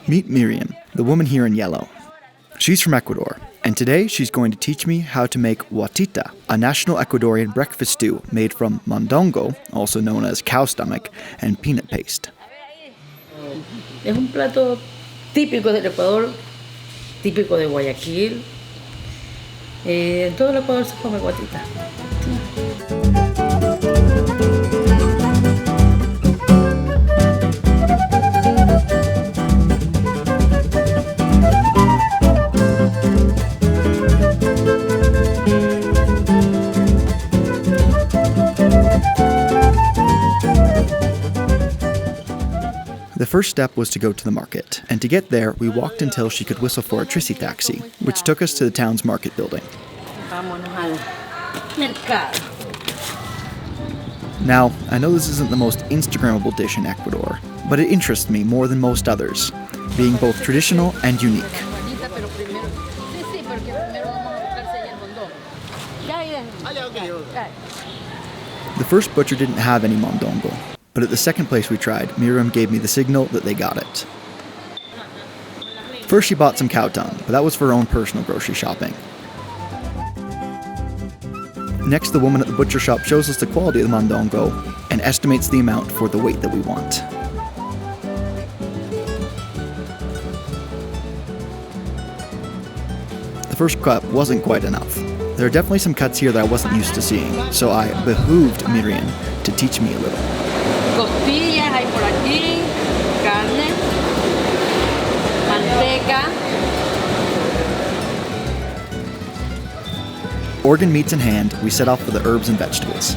Meet Myrian, the woman here in yellow. She's from Ecuador, and today she's going to teach me how to make guatita, a national Ecuadorian breakfast stew made from mondongo, also known as cow stomach, and peanut paste. Es un plato típico del Ecuador, típico de Guayaquil. En todo el Ecuador se come guatita. The first step was to go to the market, and to get there, we walked until she could whistle for a trissy taxi, which took us to the town's market building. Now, I know this isn't the most Instagrammable dish in Ecuador, but it interests me more than most others, being both traditional and unique. The first butcher didn't have any mondongo, but at the second place we tried, Myrian gave me the signal that they got it. First she bought some cow tongue, but that was for her own personal grocery shopping. Next, the woman at the butcher shop shows us the quality of the mondongo and estimates the amount for the weight that we want. The first cut wasn't quite enough. There are definitely some cuts here that I wasn't used to seeing, so I behooved Myrian to teach me a little. Costillas hay por aquí, carne, manteca. Organ meats in hand, we set off for the herbs and vegetables.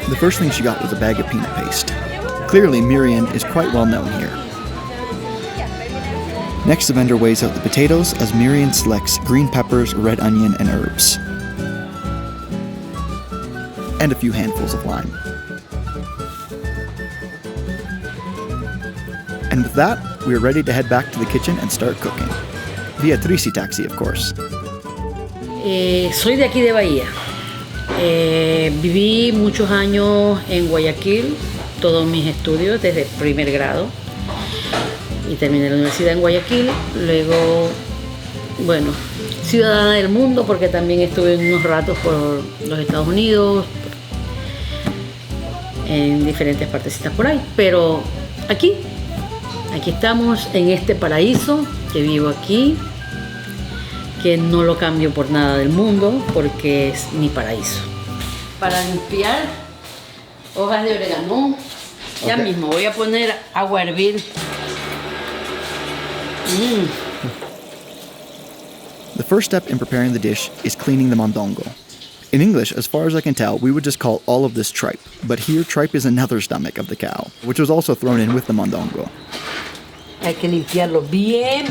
The first thing she got was a bag of peanut paste. Clearly, Myrian is quite well known here. Next, the vendor weighs out the potatoes as Myrian selects green peppers, red onion, and herbs. And a few handfuls of lime. And with that, we are ready to head back to the kitchen and start cooking. Via Trisi taxi, of course. Soy de aquí de Bahía. Viví muchos años en Guayaquil, todos mis estudios desde primer grado. Y terminé la universidad en Guayaquil. Luego, bueno, ciudadana del mundo porque también estuve unos ratos por los Estados Unidos, en diferentes partecitas por ahí. Pero aquí estamos en este paraíso, que vivo aquí, que no lo cambio por nada del mundo porque es mi paraíso. Para limpiar hojas de orégano, ya mismo voy a poner agua a hervir. The first step in preparing the dish is cleaning the mondongo. In English, as far as I can tell, we would just call all of this tripe, but here tripe is another stomach of the cow, which was also thrown in with the mondongo. Hay que limpiarlo bien,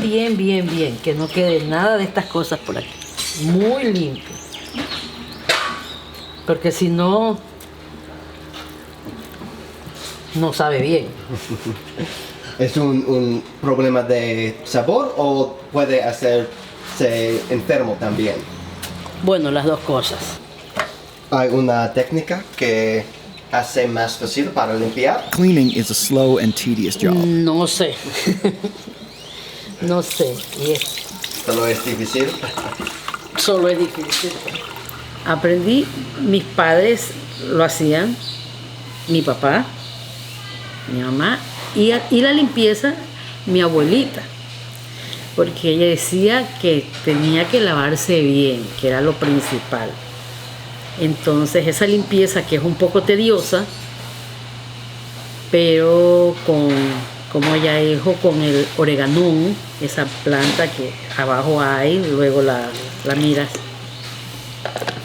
que no quede nada de estas cosas por aquí. Muy limpio. Porque si no, no sabe bien. ¿Es un problema de sabor o puede hacerse enfermo también? Bueno, las dos cosas. ¿Hay una técnica que hace más fácil para limpiar? Cleaning is a slow and tedious job. No sé. No sé. Solo es difícil. Solo es difícil. Aprendí, mis padres lo hacían, mi papá, mi mamá, y la limpieza, mi abuelita. Porque ella decía que tenía que lavarse bien, que era lo principal. Entonces esa limpieza, que es un poco tediosa, pero como ella dijo, con el oreganón, esa planta que abajo hay, luego la miras,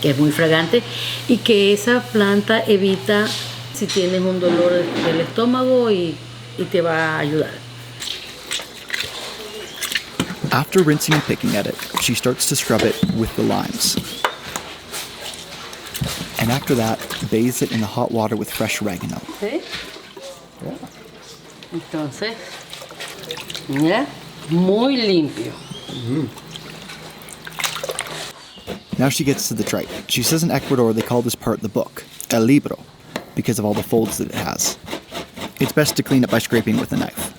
que es muy fragante, y que esa planta evita si tienes un dolor del estómago y te va a ayudar. After rinsing and picking at it, she starts to scrub it with the limes. And after that, bathes it in the hot water with fresh oregano. ¿Sí? Entonces, mira, muy limpio. Now she gets to the tripe. She says in Ecuador they call this part the book, el libro. because of all the folds that it has. It's best to clean it by scraping with a knife.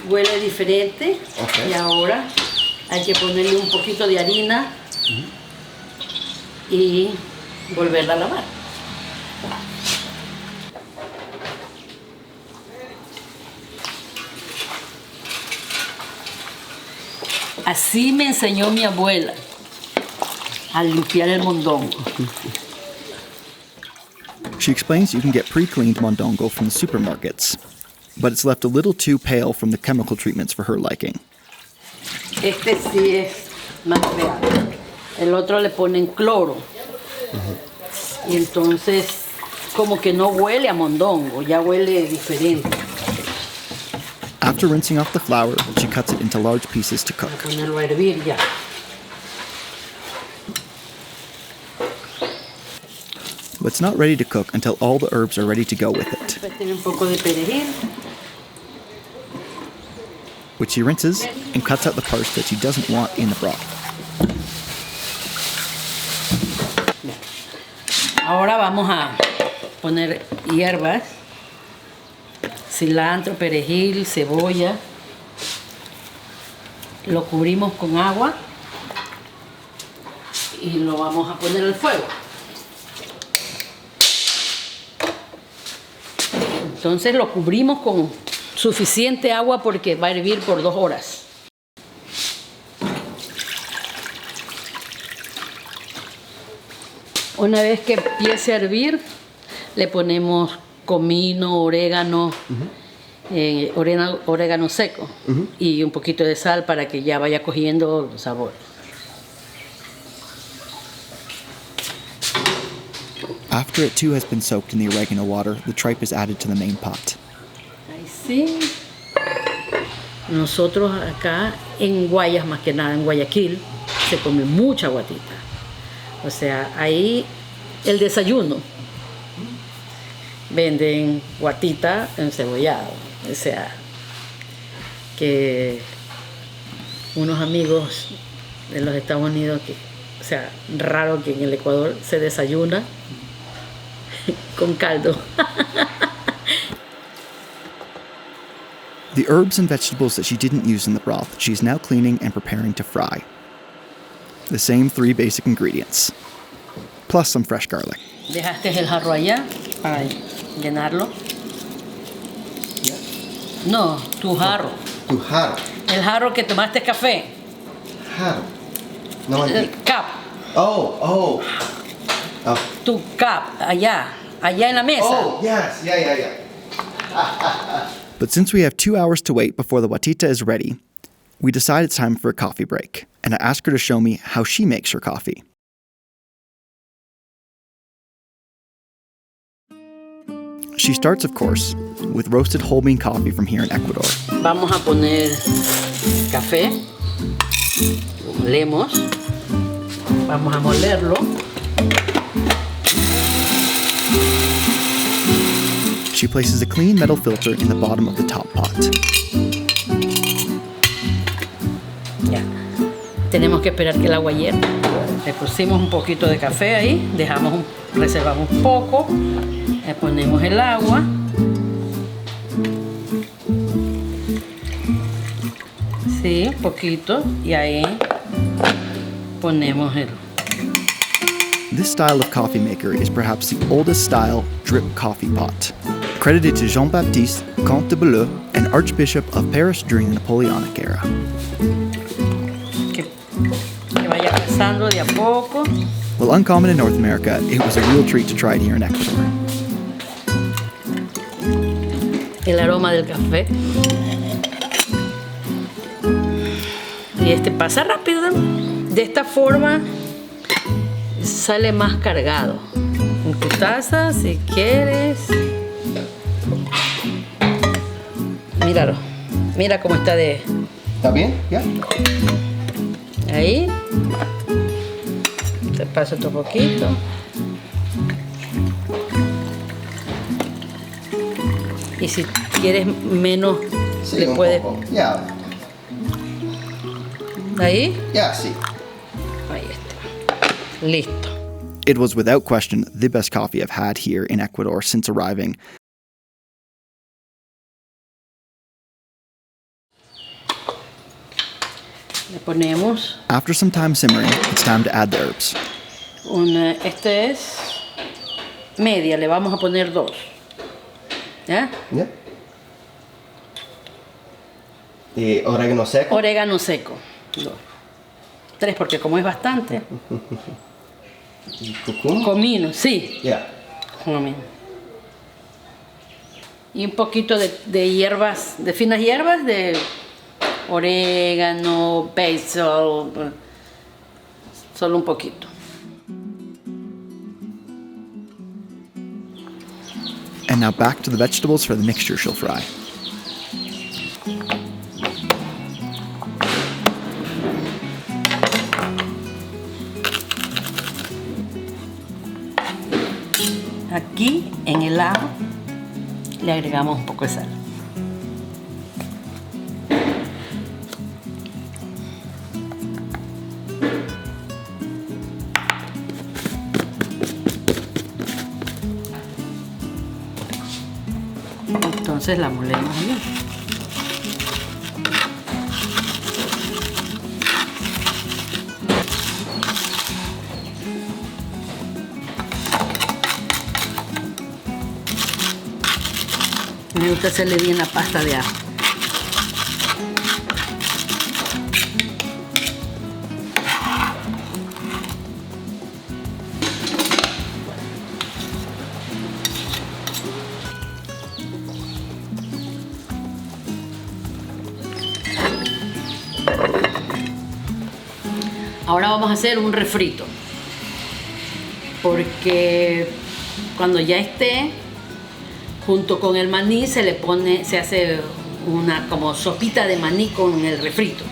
Huele diferente. Okay. Y ahora hay que ponerle un poquito de harina y volverla a lavar. Así me enseñó mi abuela a limpiar el mondongo. She explains you can get pre-cleaned mondongo from the supermarkets, but it's left a little too pale from the chemical treatments for her liking. Este sí es más real. El otro le ponen cloro. Y entonces como que no huele a mondongo, ya huele diferente. After rinsing off the flour, she cuts it into large pieces to Voy cook. a ponerlo a hervir ya. But it's not ready to cook until all the herbs are ready to go with it, Después tiene un poco de perejil. which she rinses and cuts out the parts that she doesn't want in the broth. Ahora vamos a poner hierbas, cilantro, perejil, cebolla. Lo cubrimos con agua y lo vamos a poner al fuego. Entonces lo cubrimos con suficiente agua porque va a hervir por 2 horas. Una vez que empiece a hervir, le ponemos comino, orégano, orégano seco y un poquito de sal para que ya vaya cogiendo el sabor. After it too has been soaked in the oregano water, the tripe is added to the main pot. Ahí sí. Nosotros acá en Guayas, más que nada en Guayaquil, se come mucha guatita. O sea, ahí el desayuno venden guatita encebollado. O sea, que unos amigos de los Estados Unidos, que, o sea, raro que en el Ecuador se desayuna con caldo. The herbs and vegetables that she didn't use in the broth, she's now cleaning and preparing to fry. The same 3 basic ingredients, plus some fresh garlic. Dejaste el jarro allá para llenarlo. No, tu jarro. Tu jarro. El jarro que tomaste café. Jarro. No El entiendo. cup. Oh. Tu cup. Allá en la mesa. Oh, yes. Yeah. But since we have 2 hours to wait before the guatita is ready, we decide it's time for a coffee break, and I ask her to show me how she makes her coffee. She starts, of course, with roasted whole bean coffee from here in Ecuador. Vamos a poner café. Molemos. Vamos a molerlo. She places a clean metal filter in the bottom of the top pot. Ya. Tenemos que esperar que el agua hierva. Le pusimos un poquito de café ahí. Reservamos un poco. Le ponemos el agua. Sí, un poquito. Y ahí ponemos el... This style of coffee maker is perhaps the oldest style drip coffee pot, credited to Jean-Baptiste, Comte de Belleux, and Archbishop of Paris during the Napoleonic era. Que vaya pasando de a poco. While uncommon in North America, it was a real treat to try it here in Ecuador. El aroma del café. Y pasa rápido. De esta forma sale más cargado. En tu taza, si quieres. Míralo. Mira cómo está de... ¿Está bien? ¿Ya? Ahí. Te paso otro poquito. Y si quieres menos, Sí, le un puedes... poco. Ya. Ahí. Ya, sí. Ahí está. Listo. It was without question the best coffee I've had here in Ecuador since arriving. Le ponemos After some time simmering, it's time to add the herbs. este es media, le vamos a poner 2. ¿Ya? Yeah. Y orégano seco. Orégano seco. 2. 3 porque como es bastante. Y curcuma. Comino, sí. Yeah. Comino. Y un poquito de hierbas, de finas hierbas, de orégano, basil, solo un poquito. And now back to the vegetables for the mixture she'll fry. Aquí en el ajo le agregamos un poco de sal. Entonces la molemos bien. Me gusta hacerle bien la pasta de ajo. Ahora vamos a hacer un refrito, porque cuando ya esté junto con el maní se hace una como sopita de maní con el refrito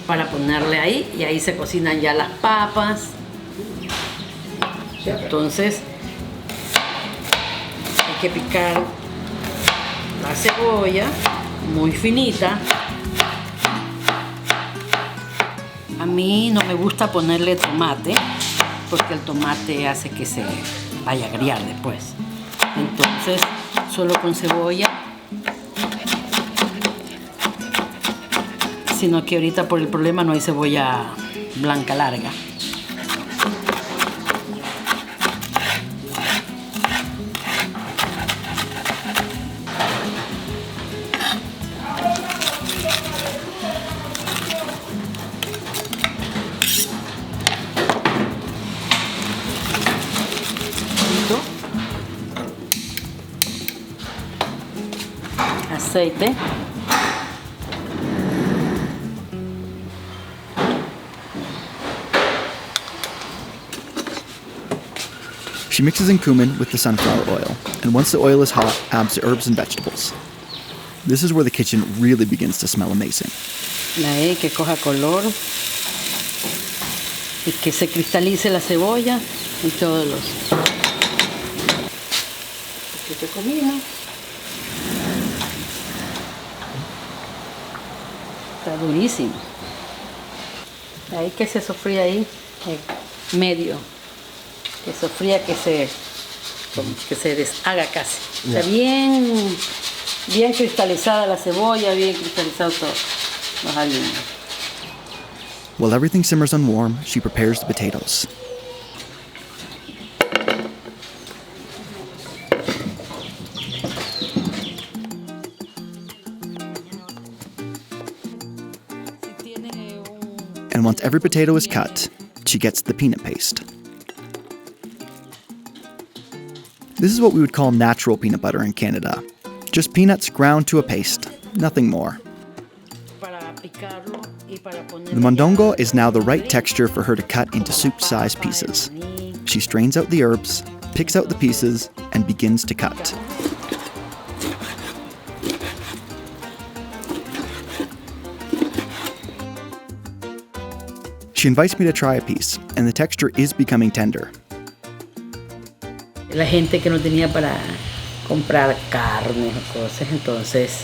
para ponerle ahí, y ahí se cocinan ya las papas. Entonces hay que picar la cebolla muy finita. A mí no me gusta ponerle tomate porque el tomate hace que se vaya a agriar después. Entonces solo con cebolla, sino que ahorita por el problema no hay cebolla blanca larga. Aceite. She mixes in cumin with the sunflower oil, and once the oil is hot, adds the herbs and vegetables. This is where the kitchen really begins to smell amazing. Ahí que coja color y que se cristalice la cebolla y todos los. Un poquito de comino. Está durísimo. Ahí que se sofría ahí, medio. Que sofría, que se deshaga casi. Está bien cristalizada la cebolla, bien cristalizado todo. Los aliños. While everything simmers on warm, she prepares the potatoes. And once every potato is cut, she gets the peanut paste. This is what we would call natural peanut butter in Canada. Just peanuts ground to a paste, nothing more. The mondongo is now the right texture for her to cut into soup-sized pieces. She strains out the herbs, picks out the pieces, and begins to cut. She invites me to try a piece, and the texture is becoming tender. La gente que no tenía para comprar carne o cosas, entonces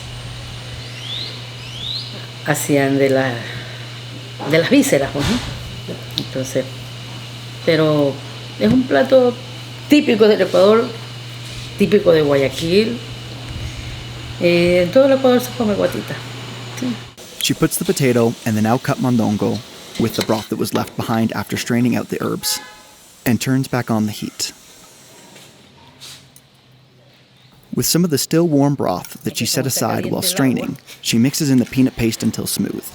hacían de las vísceras, ¿no? Entonces, pero Es un plato típico del Ecuador, típico de Guayaquil. En todo el Ecuador se come guatita. Sí. She puts the potato and the now cut mondongo, with the broth that was left behind after straining out the herbs, and turns back on the heat. With some of the still warm broth that she set aside while straining, she mixes in the peanut paste until smooth,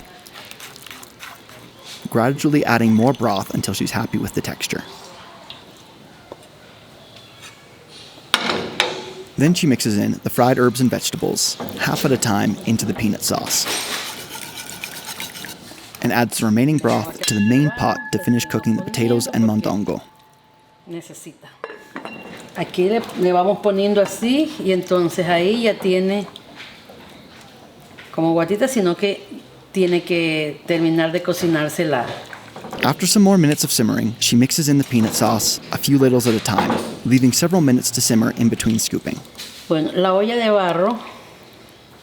gradually adding more broth until she's happy with the texture. Then she mixes in the fried herbs and vegetables, half at a time, into the peanut sauce, and adds the remaining broth to the main pot to finish cooking the potatoes and mondongo. Necesita. Aquí le vamos poniendo así y entonces ahí ya tiene como guatita, sino que tiene que terminar de cocinársela. After some more minutes of simmering, she mixes in the peanut sauce, a few ladles at a time, leaving several minutes to simmer in between scooping. Bueno, la olla de barro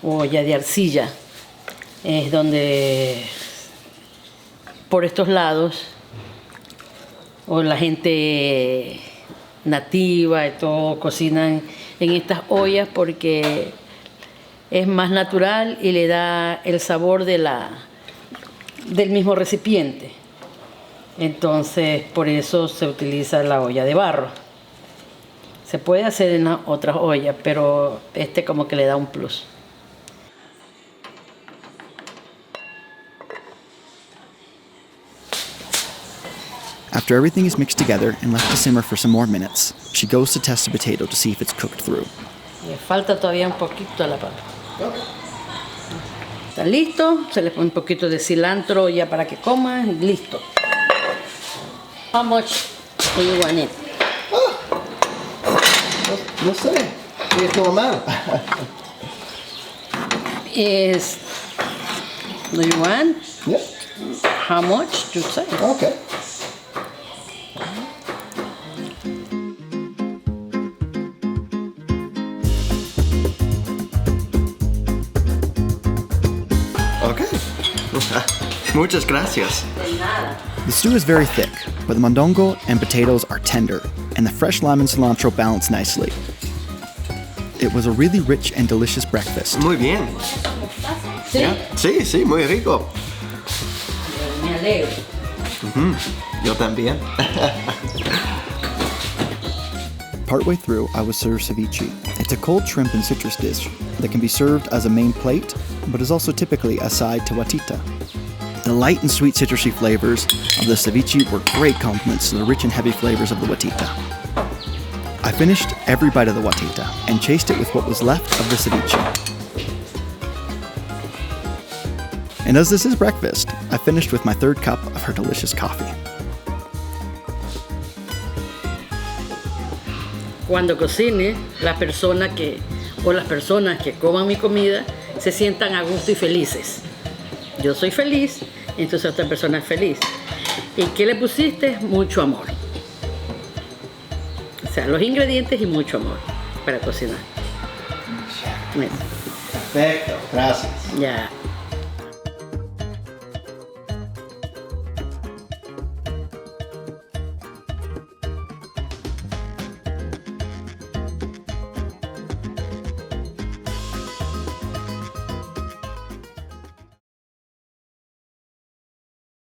o olla de arcilla es donde por estos lados o la gente nativa y todo cocinan en estas ollas porque es más natural y le da el sabor del mismo recipiente. Entonces, por eso se utiliza la olla de barro. Se puede hacer en otras ollas, pero como que le da un plus. After everything is mixed together and left to simmer for some more minutes, she goes to test the potato to see if it's cooked through. Le falta todavía un poquito a la papa. Está listo, se le pone un poquito de cilantro ya para que coma y listo. How much do you want it? No sé, es normal. Do you want? Yeah. How much? You say. Okay. Okay. Muchas gracias. De nada. The stew is very thick, but the mondongo and potatoes are tender, and the fresh lime and cilantro balance nicely. It was a really rich and delicious breakfast. Muy bien. ¿Sí? Yeah. Sí, sí, muy rico. Me alegro. Yo también. Partway through, I was served ceviche. It's a cold shrimp and citrus dish that can be served as a main plate, but is also typically a side to guatita. The light and sweet citrusy flavors of the ceviche were great complements to the rich and heavy flavors of the guatita. I finished every bite of the guatita and chased it with what was left of the ceviche. And as this is breakfast, I finished with my third cup of her delicious coffee. Cuando cocine, las personas que coman mi comida se sientan a gusto y felices. Yo soy feliz, entonces otra persona es feliz. ¿Y qué le pusiste? Mucho amor. O sea, los ingredientes y mucho amor para cocinar. Perfecto, gracias. Ya.